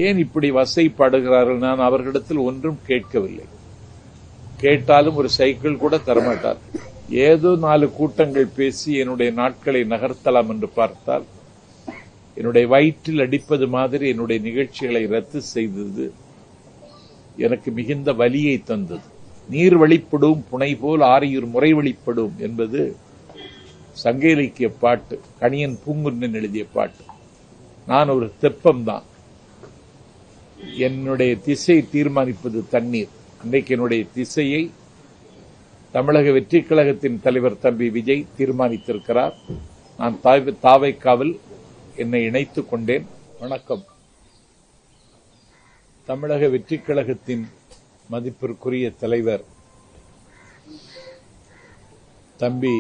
ஏன் இப்படி வசைப்படுகிறார்கள்? நான் அவர்களிடத்தில் ஒன்றும் கேட்கவில்லை. கேட்டாலும் ஒரு சைக்கிள் கூட தரமாட்டார். ஏதோ 4 கூட்டங்கள் பேசி என்னுடைய நாட்களை நகர்த்தலாம் என்று பார்த்தால் என்னுடைய வயிற்றில் அடிப்பது மாதிரி என்னுடைய நிகழ்ச்சிகளை ரத்து செய்தது எனக்கு மிகுந்த வலியை தந்தது. நீர் வழிப்படும் புனை போல் ஆரியூர் முறை வழிப்படும் என்பது சங்க இலக்கிய பாட்டு, கணியன் பூங்குன்றன் எழுதிய பாட்டு. நான் ஒரு தெப்பம்தான். என்னுடைய திசை தீர்மானிப்பது தண்ணீர். இன்றைக்கு என்னுடைய திசையை தமிழக வெற்றி கழகத்தின் தலைவர் தம்பி விஜய் தீர்மானித்திருக்கிறார். நான் தாவைக்காவில் என்னை இணைத்துக் கொண்டேன். வணக்கம். தமிழக வெற்றி கழகத்தின் மதிப்பிற்குரிய தலைவர் தம்பி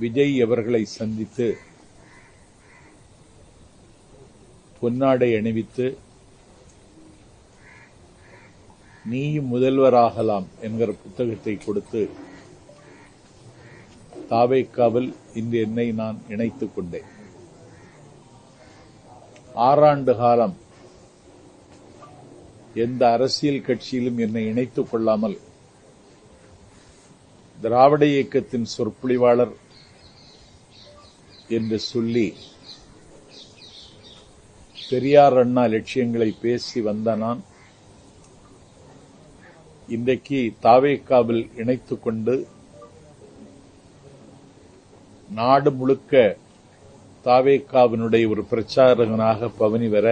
விஜய் அவர்களை சந்தித்து பொன்னாடை அணிவித்து நீயும் முதல்வராகலாம் என்கிற புத்தகத்தை கொடுத்து தாவைக்காவில் இன்று என்னை நான் இணைத்துக் கொண்டேன். 6 ஆண்டு காலம் எந்த அரசியல் கட்சியிலும் என்னை இணைத்துக் கொள்ளாமல் திராவிட இயக்கத்தின் சொற்பொழிவாளர் என்று சொல்லி பெரியார் அண்ணா லட்சியங்களை பேசி வந்த நான் இன்றைக்கு தாவேக்காவில் இணைத்துக் கொண்டு நாடு முழுக்க தாவேக்காவினுடைய ஒரு பிரச்சாரகனாக பவனி வர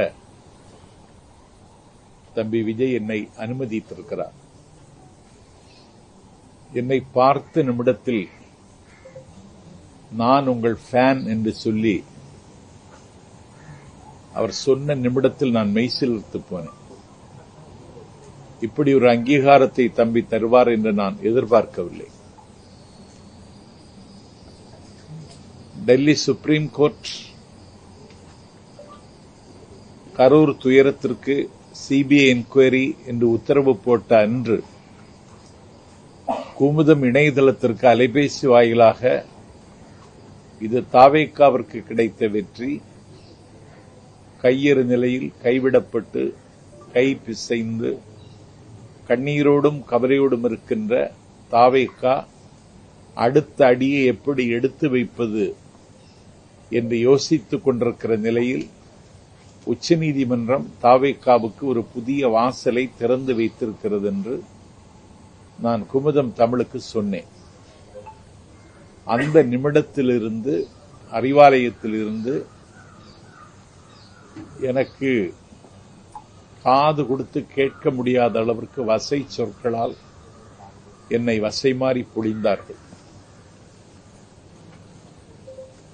தம்பி விஜய் என்னை அனுமதித்திருக்கிறார். என்னை பார்த்த நிமிடத்தில் நான் உங்கள் ஃபேன் என்று சொல்லி அவர் சொன்ன நிமிடத்தில் நான் மெய்சிலிர்த்து போனேன். இப்படி ஒரு அங்கீகாரத்தை தம்பி தருவார் என்று நான் எதிர்பார்க்கவில்லை. டெல்லி சுப்ரீம் கோர்ட் கரூர் துயரத்திற்கு சிபிஐ என்கொயரி என்று உத்தரவு போட்ட அன்று குமுதம் இணையதளத்திற்கு அலைபேசி வாயிலாக இது தாவேக்காவிற்கு கிடைத்த வெற்றி, கையெறு நிலையில் கைவிடப்பட்டு கை பிசைந்து கண்ணீரோடும் கவலையோடும் இருக்கின்ற தாவேக்கா அடுத்த அடியை எப்படி எடுத்து வைப்பது என்று யோசித்துக் கொண்டிருக்கிற நிலையில் உச்சநீதிமன்றம் தாவேக்காவுக்கு ஒரு புதிய வாசலை திறந்து வைத்திருக்கிறது என்று நான் குமுதம் தமிழுக்கு சொன்னேன். அந்த நிமிடத்திலிருந்து அறிவாலயத்திலிருந்து எனக்கு காது கொடுத்து கேட்க முடியாத அளவிற்கு வசை சொற்களால் என்னை வசை மாறி பொழிந்தார்கள்.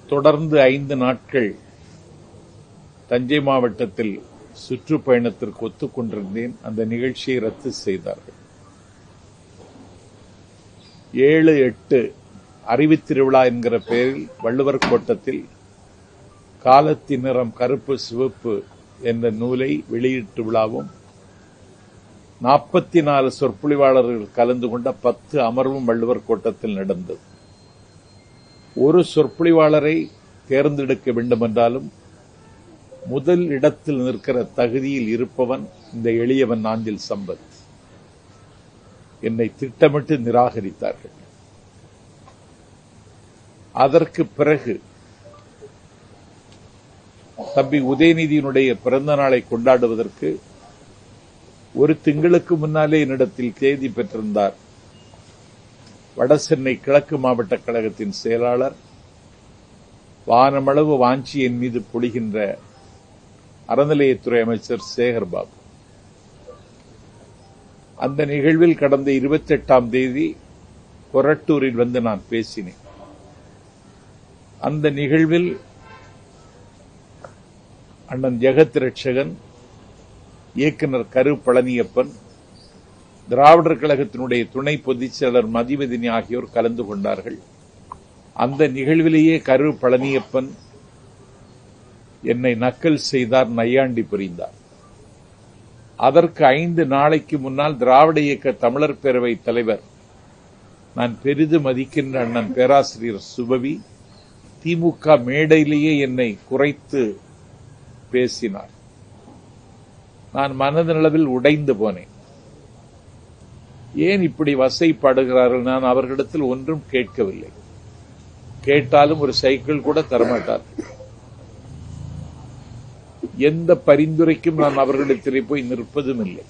தொடர்ந்து 5 நாட்கள் தஞ்சை மாவட்டத்தில் சுற்றுப்பயணத்திற்கு ஒத்துக்கொண்டிருந்தேன். அந்த நிகழ்ச்சியை ரத்து செய்தார்கள். 7-8 அறிவுத்திருவிழா என்கிற பெயரில் வள்ளுவர் கோட்டத்தில் காலத்தின் நிறம் கருப்பு சிவப்பு என்ற நூலை வெளியீட்டு விழாவும் 44 சொற்பொழிவாளர்கள் கலந்து கொண்ட 10 அமர்வும் வள்ளுவர் கோட்டத்தில் நடந்தது. ஒரு சொற்பொழிவாளரை தேர்ந்தெடுக்க வேண்டுமென்றாலும் முதல் இடத்தில் நிற்கிற தகுதியில் இருப்பவன் இந்த எளியவன் நாஞ்சில் சம்பத். என்னை திட்டமிட்டு நிராகரித்தார்கள். அதற்கு பிறகு தம்பி உதயநிதியினுடைய பிறந்த நாளை கொண்டாடுவதற்கு ஒரு திங்களுக்கு முன்னாலே என்னிடத்தில் தேதி பெற்றிருந்தார் வடசென்னை கிழக்கு மாவட்ட கழகத்தின் செயலாளர், வானமளவு வாஞ்சி என் மீது பொழிகின்ற அறநிலையத்துறை அமைச்சர் சேகர்பாபு. அந்த நிகழ்வில் கடந்த 28ஆம் தேதி கொரட்டூரில் வந்து நான் பேசினேன். அந்த நிகழ்வில் அண்ணன் ஜெகத் ரட்சகன், இயக்குநர் கரு பழனியப்பன், திராவிடர் கழகத்தினுடைய துணை பொதுச் செயலர் மதிவதினி ஆகியோர் கலந்து கொண்டார்கள். அந்த நிகழ்விலேயே கரு பழனியப்பன் என்னை நக்கல் செய்தார், நையாண்டி புரிந்தார். அதற்கு 5 நாளைக்கு முன்னால் திராவிட இயக்க தமிழர் பேரவை தலைவர், நான் பெரிதும் மதிக்கின்ற அண்ணன் பேராசிரியர் சுபவி, திமுக மேடையிலேயே என்னை குறைத்து பேசினார். நான் மனதளவில் உடைந்து போனேன். ஏன் இப்படி வசைப்படுகிறார்கள்? நான் அவர்களிடத்தில் ஒன்றும் கேட்கவில்லை. கேட்டாலும் ஒரு சைக்கிள் கூட தரமாட்டார்கள். எந்த பரிந்துரைக்கும் நான் அவர்களிடத்திலே போய் நிற்பதும் இல்லை.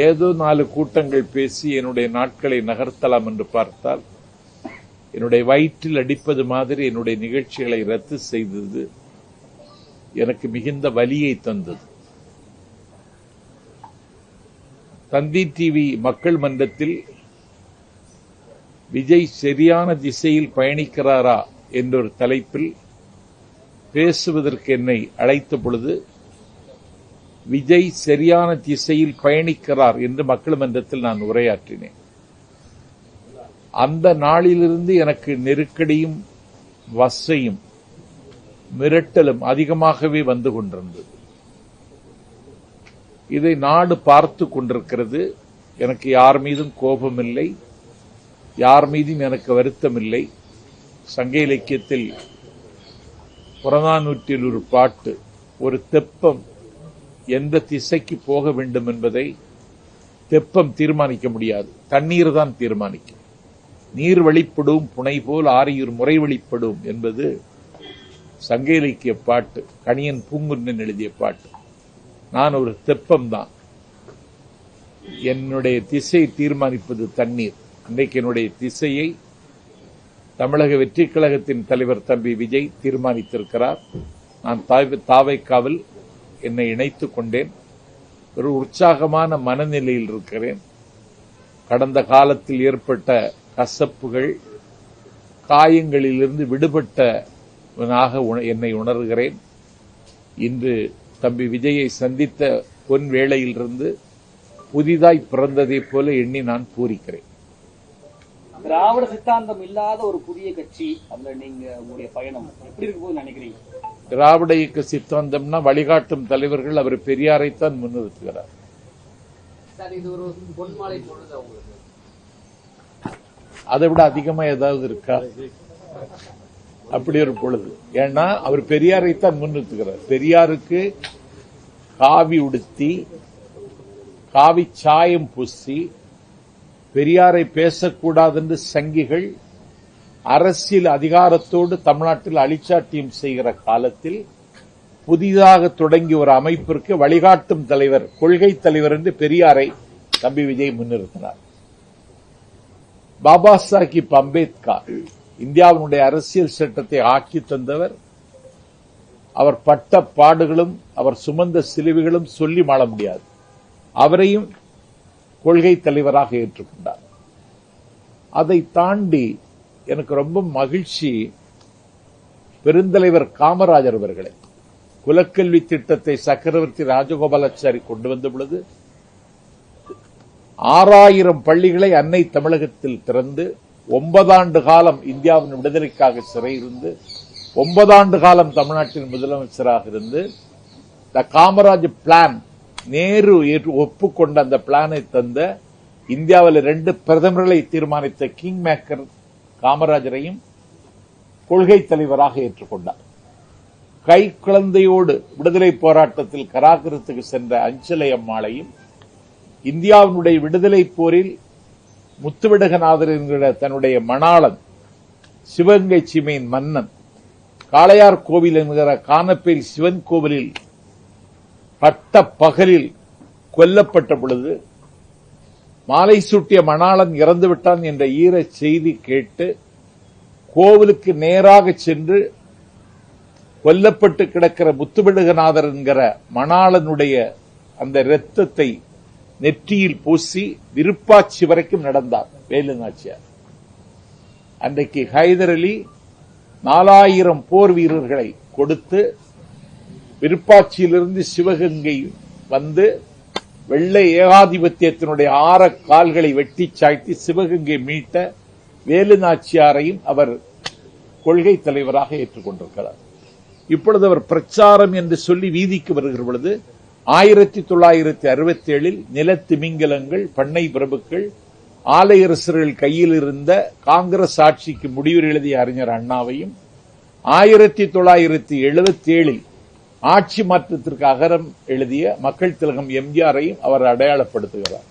ஏதோ 4 கூட்டங்கள் பேசி என்னுடைய நாட்களை நகர்த்தலாம் என்று பார்த்தால் என்னுடைய வயிற்றில் அடிப்பது மாதிரி என்னுடைய நிகழ்ச்சிகளை ரத்து செய்தது எனக்கு மிகுந்த வலியை தந்தது. தந்தி டிவி மக்கள் மன்றத்தில் விஜய் சரியான திசையில் பயணிக்கிறாரா என்றொரு தலைப்பில் பேசுவதற்கு என்னை அழைத்த பொழுது விஜய் சரியான திசையில் பயணிக்கிறார் என்று மக்கள் மன்றத்தில் நான் உரையாற்றினேன். அந்த நாளிலிருந்து எனக்கு நெருக்கடியும் வசையும் மிரட்டலும் அதிகமாகவே வந்து கொண்டிருந்தது. இதை நாடு பார்த்து கொண்டிருக்கிறது. எனக்கு யார் மீதும் கோபம் இல்லை, யார் மீதும் எனக்கு வருத்தம் இல்லை. சங்க இலக்கியத்தில் புறநானூற்றில் ஒரு பாட்டு, ஒரு தெப்பம் எந்த திசைக்கு போக வேண்டும் என்பதை தெப்பம் தீர்மானிக்க முடியாது, தண்ணீர் தான் தீர்மானிக்கும். நீர் வழிப்படும் புனை போல் ஆரியூர் முறை வழிப்படும் என்பது சங்க இலக்கிய பாட்டு, கணியன் பூங்குன்றன் எழுதிய பாட்டு. நான் ஒரு தெப்பம் தான், என்னுடைய திசை தீர்மானிப்பது தண்ணீர். இன்றைக்கு என்னுடைய திசையை தமிழக வெற்றிக் கழகத்தின் தலைவர் தம்பி விஜய் தீர்மானித்திருக்கிறார். நான் தாவைக்காவில் என்னை இணைத்துக் கொண்டேன். ஒரு உற்சாகமான மனநிலையில் இருக்கிறேன். கடந்த காலத்தில் ஏற்பட்ட கசப்புகள், காயங்களிலிருந்து விடுபட்டவனாக என்னை உணர்கிறேன். இன்று தம்பி விஜயை சந்தித்த பொன் வேளையிலிருந்து புதிதாய் பிறந்ததைப் போல எண்ணி நான் பூரிக்கிறேன். திராவிட சித்தாந்தம் இல்லாத ஒரு புதிய கட்சி, அதுல நீங்க உங்களுடைய பயணம் எப்படி இருக்கு போது நினைக்கிறீங்க? திராவிட இயக்க சித்தாந்தம்னா வழிகாட்டும் தலைவர்கள் அவர் பெரியாரைத்தான் முன்னிறுத்துகிறார். இது ஒரு பொன்மாலை பொழுது உங்களுக்கு அதை விட அதிகமா ஏதாவது இருக்கா? அப்படி ஒரு பொழுது. ஏன்னா அவர் பெரியாரைத்தான் முன்னிறுத்துகிறார். பெரியாருக்கு காவி உடுத்தி, காவி சாயம் பூசி, பெரியாரை பேசக்கூடாது என்று சங்கிகள் அரசியல் அதிகாரத்தோடு தமிழ்நாட்டில் அழிச்சாட்டியம் செய்கிற காலத்தில் புதிதாக தொடங்கிய ஒரு அமைப்பிற்கு வழிகாட்டும் தலைவர், கொள்கை தலைவர் என்று பெரியாரை தம்பி விஜய் முன்னிறுத்தினார். பாபா சாஹிப் அம்பேத்கர் இந்தியாவினுடைய அரசியல் சட்டத்தை ஆக்கி தந்தவர். அவர் பட்ட பாடுகளும் அவர் சுமந்த சிலுவைகளும் சொல்லி மாள முடியாது. அவரையும் கொள்கை தலைவராக ஏற்றுக்கொண்டார். அதை தாண்டி எனக்கு ரொம்ப மகிழ்ச்சி, பெருந்தலைவர் காமராஜர் அவர்களை குலக்கல்வி திட்டத்தை சக்கரவர்த்தி ராஜகோபாலாச்சாரி கொண்டு வந்த பொழுது 6000 பள்ளிகளை அன்னை தமிழகத்தில் திறந்து 9 ஆண்டு காலம் இந்தியாவின் விடுதலைக்காக சிறையிருந்து 9 ஆண்டு காலம் தமிழ்நாட்டின் முதலமைச்சராக இருந்து த காமராஜ் பிளான், நேரு ஒப்புக்கொண்ட அந்த பிளானை தந்த, இந்தியாவில் 2 பிரதமர்களை தீர்மானித்த கிங் மேக்கர் காமராஜரையும் கொள்கை தலைவராக ஏற்றுக்கொண்டார். கை குழந்தையோடு விடுதலை போராட்டத்தில் கராகரத்துக்கு சென்ற அஞ்சலை அம்மாளையும், இந்தியாவினுடைய விடுதலை போரில் முத்துவிடகநாதர் என்கிற தன்னுடைய மணாளன், சிவகங்கை சீமையின் மன்னன், காளையார் கோவில் என்கிற கானப்பேல் சிவன் கோவிலில் பட்ட பகலில் கொல்லப்பட்ட பொழுது மாலை சூட்டிய மணாளன் இறந்துவிட்டான் என்ற ஈர செய்தி கேட்டு கோவிலுக்கு நேராக சென்று கொல்லப்பட்டு கிடக்கிற முத்துவிடகநாதர் என்கிற மணாளனுடைய அந்த இரத்தத்தை நெற்றியில் பூசி விருப்பாட்சி வரைக்கும் நடந்தார் வேலு நாச்சியார். அன்றைக்கு ஹைதர் அலி 4000 போர் வீரர்களை கொடுத்து விருப்பாட்சியிலிருந்து சிவகங்கை வந்து வெள்ளை ஏகாதிபத்தியத்தினுடைய 6 கால்களை வெட்டி சாய்த்தி சிவகங்கை மீட்ட வேலு நாச்சியாரையும் அவர் கொள்கை தலைவராக ஏற்றுக்கொண்டிருக்கிறார். இப்பொழுது அவர் பிரச்சாரம் என்று சொல்லி வீதிக்கு வருகிற பொழுது 1967 நிலத்திமிங்கலங்கள், பண்ணை பிரபுக்கள், ஆலையரசர்கள் கையில் இருந்த காங்கிரஸ் ஆட்சிக்கு முடிவுரை எழுதிய அறிஞர் அண்ணாவையும் 1977 ஆட்சி மாற்றத்திற்கு அகரம் எழுதிய மக்கள் திலகம் எம்ஜிஆரையும் அவர் அடையாளப்படுத்துகிறார்.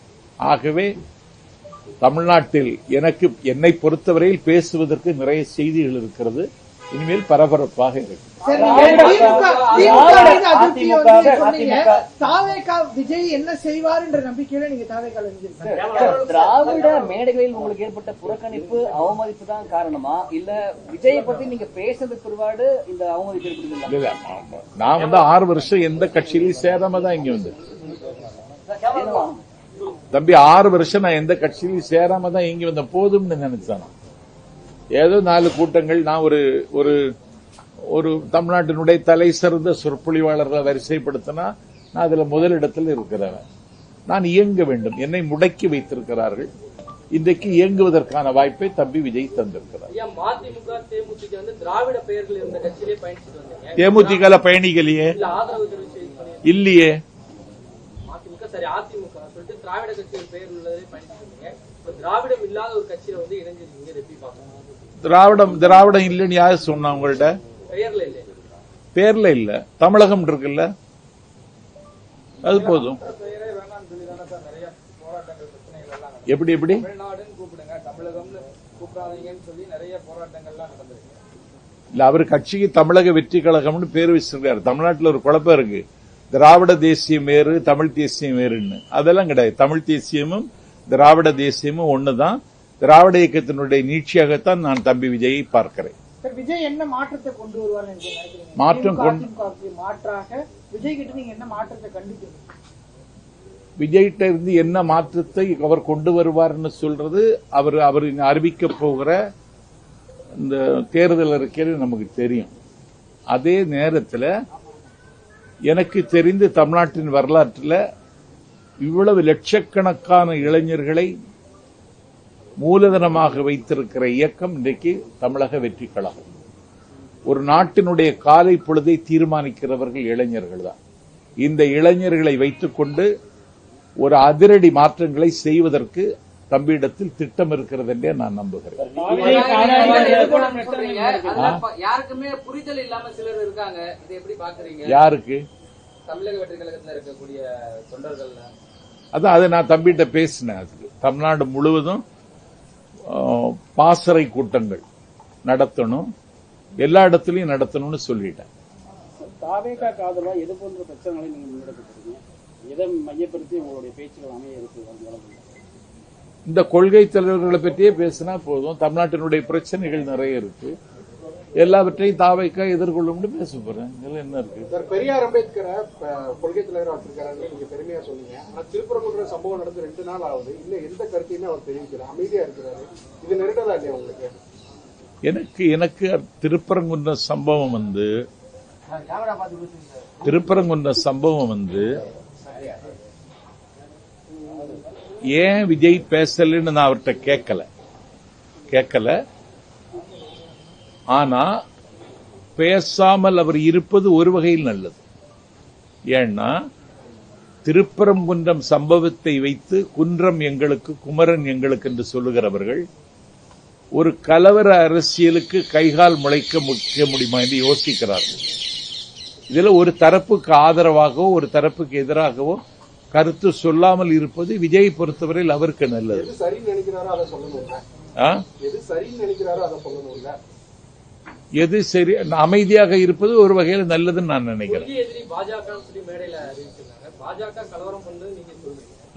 ஆகவே தமிழ்நாட்டில் என்னை பொறுத்தவரையில் பேசுவதற்கு நிறைய செய்திகள் இருக்கிறது. இனிமேல் பரபரப்பாக இருக்கு. விஜய் என்ன செய்வார் என்ற நம்பிக்கையில நீங்க தாவேக்கால திராவிட மேடைகளில் உங்களுக்கு ஏற்பட்ட புறக்கணிப்பு அவமதிப்பு தான் காரணமா, இல்ல விஜயை பத்தி நீங்க பேசுறது பிற்பாடு இந்த அவமதிப்பு ஏற்படுது? நான் 6 வருஷம் எந்த கட்சியிலையும் சேராம தான் இங்க வந்து தம்பி 6 வருஷம் நான் எந்த கட்சியிலையும் சேராம தான் இங்க வந்த போதும்னு நினைச்சேன். ஏதோ 4 கூட்டங்கள் நான் ஒரு தமிழ்நாட்டினுடைய தலை சிறந்த சொற்பொழிவாளர்களை வரிசைப்படுத்தினா நான் அதுல முதலிடத்தில் இருக்கிறவன். நான் இயங்க வேண்டும். என்னை முடக்கி வைத்திருக்கிறார்கள். இன்றைக்கு இயங்குவதற்கான வாய்ப்பை தம்பி விஜய் தந்திருக்கிறார். மதிமுக தேமுதிக வந்து திராவிட பெயர்கள் இருந்த கட்சியிலே பயணிச்சுட்டு வந்தீங்க. தேமுதிக பயணிகளையே ஆதரவு தெரிவிச்சு இல்லையே. மதிமுக சரி அதிமுக சொல்லிட்டு திராவிட கட்சிகள் பெயர் உள்ளதே பயணிச்சுட்டு வந்தீங்க. இப்ப திராவிடம் இல்லாத ஒரு கட்சியில வந்து இணைஞ்சிருக்கீங்க. எப்படி பாக்கணும்? திராவிடம் இல்லைன்னு யாரு சொன்னா உங்கள்ட்ட? பேர்ல இல்ல, தமிழகம் இருக்குல்ல, அது போதும். எப்படி இல்ல, அவர் கட்சிக்கு தமிழக வெற்றி கழகம்னு பேர் வச்சிருக்காரு. தமிழ்நாட்டில் ஒரு குழப்பம் இருக்கு. திராவிட தேசியம் வேறு, தமிழ் தேசியம் வேறுன்னு. அதெல்லாம் கிடையாது. தமிழ் தேசியமும் திராவிட தேசியமும் ஒண்ணுதான். திராவிட இயக்கத்தினுடைய நீட்சியாகத்தான் நான் தம்பி விஜயை பார்க்கிறேன். விஜய் என்ன மாற்றத்தை கொண்டு வருவார்? மாற்றாக விஜய் கிட்ட நீங்க என்ன மாற்றத்தை கண்டிப்பீங்க? விஜய்கிட்ட இருந்து என்ன மாற்றத்தை அவர் கொண்டு வருவார்னு சொல்றது அவர் அறிவிக்க போகிற இந்த தேர்தல் அறிக்கையில் நமக்கு தெரியும். அதே நேரத்தில் எனக்கு தெரிந்து தமிழ்நாட்டின் வரலாற்றில் இவ்வளவு லட்சக்கணக்கான இளைஞர்களை மூலதனமாக வைத்திருக்கிற இயக்கம் இன்றைக்கு தமிழக வெற்றி கழகம். ஒரு நாட்டினுடைய காலை பொழுதை தீர்மானிக்கிறவர்கள் இளைஞர்கள் தான். இந்த இளைஞர்களை வைத்துக் கொண்டு ஒரு அதிரடி மாற்றங்களை செய்வதற்கு தம்பியிடத்தில் திட்டம் இருக்கிறது என்றே நான் நம்புகிறேன். யாருக்குமே புரிதல் இல்லாம சிலர் இருக்காங்க. இதை எப்படி பாக்குறீங்க? யாருக்கு? தமிழக வெற்றி கழகத்தில் இருக்கக்கூடிய தொண்டர்கள். அதான் அதை நான் தம்பிகிட்ட பேசினேன். அதுக்கு தமிழ்நாடு முழுவதும் பாசறை கூட்டங்கள் நடத்தணும், எல்லா இடத்துலயும் நடத்தணும்னு சொல்லிட்டேன். தாவேகா காதலா எது போன்ற பிரச்சனைகளை நீங்க முன்னெடுக்கிறீங்க? எதை மையப்படுத்தி உங்களுடைய பேச்சுகள் அமைய இருக்கு? இந்த கொள்கை தலைவர்களை பற்றியே பேசினா போதும். தமிழ்நாட்டினுடைய பிரச்சனைகள் நிறைய இருக்கு. எல்லாவற்றையும் தாவேகா எதிர்கொள்ளும்னு பேச போறேன். என்ன இருக்கு? சார், பெரியார் அம்பேத்கரை கொள்கை தலைவராக வச்சிருக்காரு நீங்க பெருமையா சொன்னீங்க. ஆனா திருப்பரங்குன்ற சம்பவம் நடந்து 2 நாள் ஆகுது. இன்னும் எந்த கருத்தையுமே அவர் தெரிவிக்கிறார், அமைதியா இருக்கிறாரு. இது நெருடலா இல்லையா உங்களுக்கு? எனக்கு திருப்பரங்குன்ற சம்பவம் ஏன் விஜய் பேசலன்னு நான் அவர்கிட்ட கேட்கல. ஆனா பேசாமல் அவர் இருப்பது ஒரு வகையில் நல்லது. ஏன்னா திருப்பரங்குன்றம் சம்பவத்தை வைத்து குன்றம் எங்களுக்கு, குமரன் எங்களுக்கு என்று சொல்லுகிறவர்கள் ஒரு கலவர அரசியலுக்கு கைகால் முளைக்க முடியுமா என்று யோசிக்கிறார்கள். இதுல ஒரு தரப்புக்கு ஆதரவாகவோ ஒரு தரப்புக்கு எதிராகவோ கருத்து சொல்லாமல் இருப்பது விஜயை பொறுத்தவரையில் அவருக்கு நல்லது. எது சரின்னு நினைக்கிறாரோ அதை சொல்லணும். எது சரி, அமைதியாக இருப்பது ஒரு வகையில் நல்லதுன்னு நான் நினைக்கிறேன்.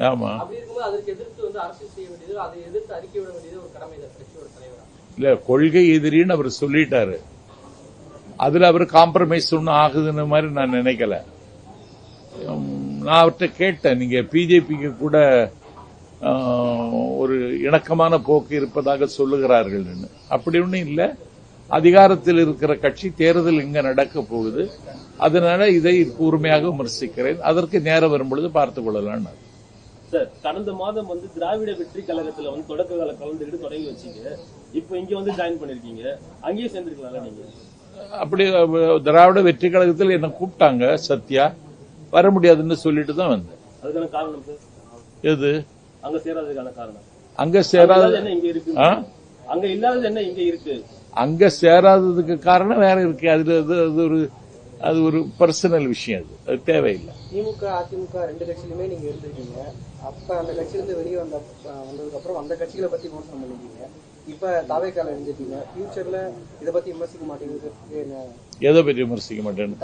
ஆமா, இல்ல கொள்கை எதிரின்னு அவர் சொல்லிட்டாரு. அதுல அவர் காம்ப்ரமைஸ் ஒன்னும் ஆகுதுன்னு மாதிரி நான் நினைக்கல. நான் அவர்கிட்ட கேட்டேன், நீங்க பிஜேபிக்கு கூட ஒரு இணக்கமான போக்கு இருப்பதாக சொல்லுகிறார்கள். அப்படி ஒன்றும் இல்லை. அதிகாரத்தில் இருக்கிற கட்சி தேர்தல் இங்க நடக்க போகுது. அதனால இதை கூர்மையாக விமர்சிக்கிறேன். அதற்கு நேரம் வரும்பொழுது பார்த்துக் கொள்ளலாம். சார், கடந்த மாதம் திராவிட வெற்றி கழகத்துல தொடக்க கால கலந்துக்கிட்டு தொடங்கி வச்சீங்க. இப்ப இங்க ஜாயின் பண்ணிருக்கீங்க. அங்கேயே சேர்ந்துருக்கலாம் நீங்க. அப்படி திராவிட வெற்றி கழகத்தில் என்ன கூப்பிட்டாங்க, சத்யா வர முடியாதுன்னு சொல்லிட்டு தான் வந்தேன். அதுக்கான காரணம் சார் எது? அங்க சேராததுக்கான காரணம். அங்க சேராத என்ன இங்க இருக்கு? அங்க இல்லாதது என்ன இங்க இருக்கு? அங்க சேராததுக்கு காரணம் வேற இருக்கு. அதுல அது ஒரு பர்சனல் விஷயம், அது தேவையில்லை. திமுக அதிமுக ரெண்டு கட்சியிலுமே நீங்க இருந்திருக்கீங்க. அப்ப அந்த கட்சியிலிருந்து வெளியே வந்ததுக்கு அப்புறம் அந்த கட்சிகளை பத்தி விமர்சனம் பண்ணிருக்கீங்க. இப்ப தாவேக்கால இருந்துட்டீங்க. ஃபியூச்சர்ல இதை பத்தி விமர்சிக்க மாட்டேங்கிறது. எதை பற்றி விமர்சிக்க மாட்டேன்?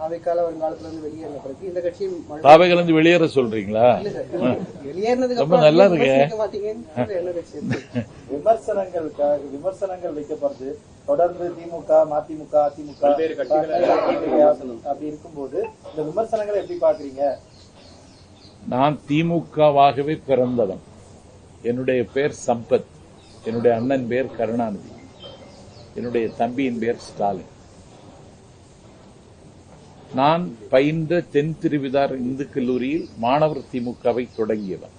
தாவேக்கால வருங்காலத்துல இருந்து வெளியேறின பிறகு இந்த கட்சியும் தாவேக்கால இருந்து வெளியேற சொல்றீங்களா? வெளியேறினதுக்கு ரொம்ப நல்லா இருக்கு. மாட்டீங்கன்னு என்ன கட்சி? விமர்சனங்கள் வைக்கப்படுது தொடர்ந்து திமுக மதிமுக அதிமுக அப்படி இருக்கும்போது இந்த விமர்சனங்களை எப்படி பாக்குறீங்க? நான் திமுகவாகவே பிறந்தவன். என்னுடைய பேர் சம்பத், என்னுடைய அண்ணன் பேர் கருணாநிதி, என்னுடைய தம்பியின் பேர் ஸ்டாலின். நான் பயின்ற தென் திருவிதார் இந்து கல்லூரியில் மாணவர் திமுகவை தொடங்கியவன்.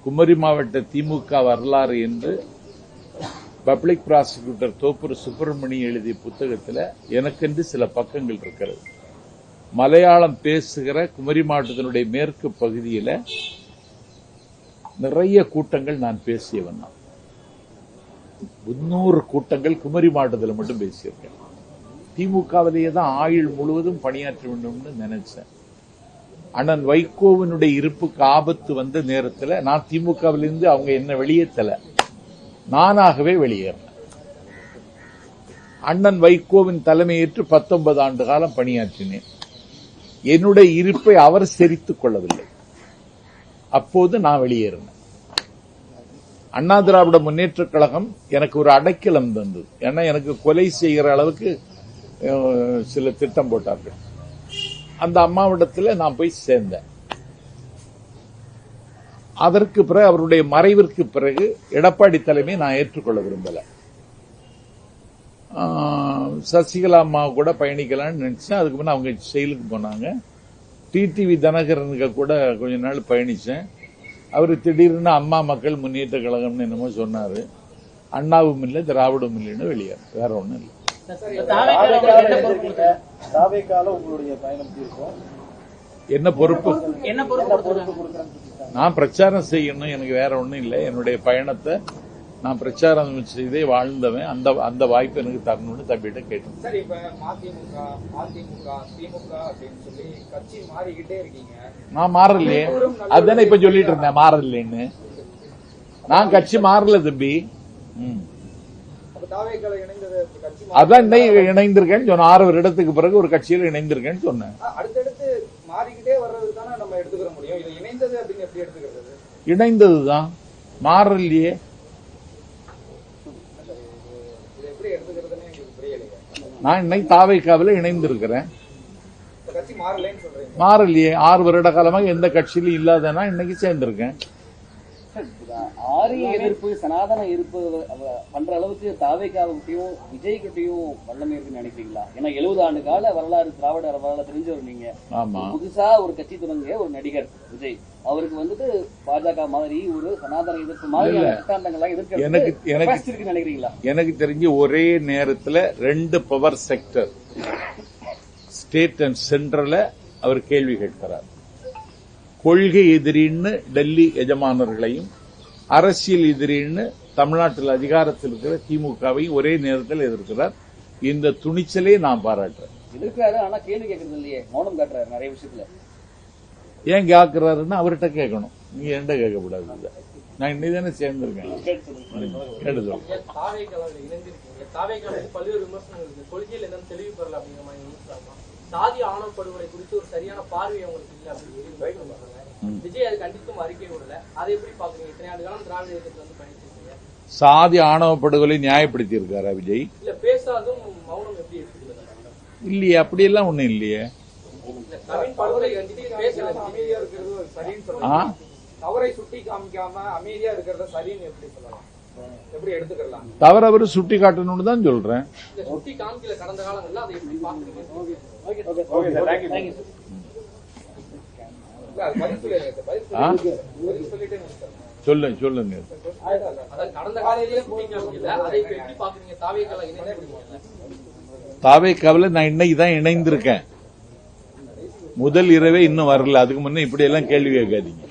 குமரி மாவட்ட திமுக வரலாறு என்று பப்ளிக் ப்ராசிக்யூட்டர் தோப்பூர் சுப்பிரமணி எழுதிய புத்தகத்தில் எனக்கென்று சில பக்கங்கள் இருக்கிறது. மலையாளம் பேசுகிற குமரி மாவட்டத்தினுடைய மேற்கு பகுதியில் நிறைய கூட்டங்கள் நான் பேசியவன். 300 கூட்டங்கள் குமரி மாவட்டத்தில் மட்டும் பேசியிருக்கேன். திமுகவிலேயே தான் ஆயுள் முழுவதும் பணியாற்ற வேண்டும்னு நினைச்சேன். அண்ணன் வைகோவினுடைய இருப்புக்கு ஆபத்து வந்த நேரத்தில் நான் திமுகவிலிருந்து அவங்க என்ன வெளியேற்றல, நானாகவே வெளியேறினேன். அண்ணன் வைகோவின் தலைமையேற்று 19 ஆண்டு காலம் பணியாற்றினேன். என்னுடைய இருப்பை அவர் செறித்துக் கொள்ளவில்லை. அப்போது நான் வெளியேறினேன். அண்ணா திராவிட முன்னேற்றக் கழகம் எனக்கு ஒரு அடைக்கலம் தந்தது. ஏன்னா எனக்கு கொலை செய்கிற அளவுக்கு சில திட்டம் போட்டார்கள். அந்த அம்மாவிடத்தில் நான் போய் சேர்ந்தேன். அதற்கு பிறகு அவருடைய மறைவிற்கு பிறகு எடப்பாடி தலைமை நான் ஏற்றுக்கொள்ள விரும்பல. சசிகலா அம்மா கூட பயணிக்கலாம்னு நினைச்சேன். அதுக்கு முன்ன அவங்க செயலுக்கு போனாங்க. டிடிவி தினகரனுக்கு கூட கொஞ்ச நாள் பயணிச்சேன். அவர் திடீர்னு அம்மா மக்கள் முன்னேற்ற கழகம்னு என்னமோ சொன்னாரு. அண்ணாவும் இல்லை திராவிடமும் இல்லைன்னு வெளியேற, வேற ஒண்ணும் இல்லை. உங்களுடைய பயணம் தீர்க்கும் என்ன பொறுப்பு? நான் பிரச்சாரம் செய்யணும், எனக்கு வேற ஒண்ணும் இல்லை. என்னுடைய பயணத்தை நான் பிரச்சாரம் செய்தே வாழ்ந்தவன். அந்த வாய்ப்பு எனக்கு தரணும்னு தம்பிகிட்ட கேட்டேன். சார், இப்ப மதிமுக அதிமுக திமுக அப்படின்னு சொல்லி கட்சி மாறிக்கிட்டே இருக்கீங்க. நான் மாறலையே, அதுதானே இப்ப சொல்லிட்டு இருந்தேன் மாறலைன்னு. நான் கட்சி மாறல தம்பி. அதான் இணைந்திருக்கேன்னு சொன்ன. 6 வருடத்துக்கு பிறகு ஒரு கட்சியில் இணைந்திருக்கேன்னு சொன்னேன். அடுத்தடுத்து மாறிக்கிட்டே வர்றது தானே நம்ம எடுத்துக்கிற முடியும். இது இணைந்தது அப்படின்னு எப்படி எடுத்துக்கிறது? இணைந்ததுதான், மாறலையே. எப்படி எடுத்துக்கிறதுன்னு எனக்கு புரியலையே. நான் இன்னைக்கு தாவேக்காவில் இணைந்திருக்கிறேன். கட்சி மாறலன்னு சொல்றீங்க. மாறலையே. 6 வருட காலமாக எந்த கட்சியிலும் இல்லாதனா இன்னைக்கு சேர்ந்திருக்கேன். ஆரிய எதிர்ப்பு சனாதன எதிர்ப்பு பண்ற அளவுக்கு தாவேக்காவுக்கிட்டையும் விஜய்கிட்டையும் வல்லமை இருக்குன்னு நினைக்கிறீங்களா? ஏன்னா 70 ஆண்டு கால வரலாறு திராவிட வரலாறு தெரிஞ்சவர் நீங்க. ஆமா. புதுசா ஒரு கட்சி தொடங்க ஒரு நடிகர் விஜய், அவருக்கு வந்துட்டு பாஜக மாதிரி ஒரு சனாதன எதிர்ப்பு மாதிரியான சித்தாந்தங்கள்லாம் எதிர்க்க நினைக்கிறீங்களா? எனக்கு தெரிஞ்சு ஒரே நேரத்தில் 2 பவர் செக்டர் ஸ்டேட் அண்ட் சென்ட்ரல அவர் கேள்வி கேட்கிறார். கொள்கை எதிரின்னு டெல்லி எஜமானர்களையும் அரசியல் எதிரின்னு தமிழ்நாட்டில் அதிகாரத்தில் இருக்கிற திமுகவையும் ஒரே நேரத்தில் எதிர்க்கிறார். இந்த துணிச்சலே நான் பாராட்டுறேன். எதிர்க்கிறாரு, ஆனா கேள்வி கேட்கறது இல்லையே, மௌனம் காட்டுறாரு நிறைய விஷயத்துல. ஏன் கேட்கிறாருன்னு அவர்கிட்ட கேட்கணும், நீங்க என்கிட்ட கேட்கக்கூடாது. நான் இன்னைக்கு தானே சேர்ந்திருக்கேன். பல்வேறு விமர்சனங்கள் இருக்கு. கொள்கையில் என்னன்னு தெளிவு பெறல அப்படிங்கிற மாதிரி நினைச்சாங்க. சாதி ஆணவ படுகொலை குறித்து ஒரு சரியான பார்வை அவங்களுக்கு இல்லை அப்படின்னு விஜய் அது கண்டித்தும் அறிக்கை விடல. அதை எப்படி பாக்குறீங்க? இத்தனை ஆண்டு காலம் திராவிட இயக்கத்தில் வந்து பயணிச்சிருக்கீங்க. சாதி ஆணவ படுகொலை நியாயப்படுத்தி இருக்காரா விஜய்? இல்ல, பேசாதும் மௌனம் எப்படி இருக்கு? இல்லையே, அப்படியெல்லாம் ஒண்ணும் இல்லையே. படுகொலை பேசல, அமைதியா இருக்கிறது சரின்னு சொல்லலாம். தவறை சுட்டி காமிக்காம அமைதியா இருக்கிறத சரின்னு எப்படி சொல்லலாம்? எப்படி எடுத்துக்கலாம்? தவறு அவர் சுட்டி காட்டணும்னு தான் சொல்றேன். சுட்டி காமிக்கல கடந்த காலங்கள்ல, அதை எப்படி பாக்குறீங்க? சொல்லுங்க. தாவேக்காவில் நான் இன்னைக்கு தான் இணைந்திருக்கேன். முதல் இரவே இன்னும் வரல. அதுக்கு முன்ன இப்படி எல்லாம் கேள்வி கேட்காதீங்க.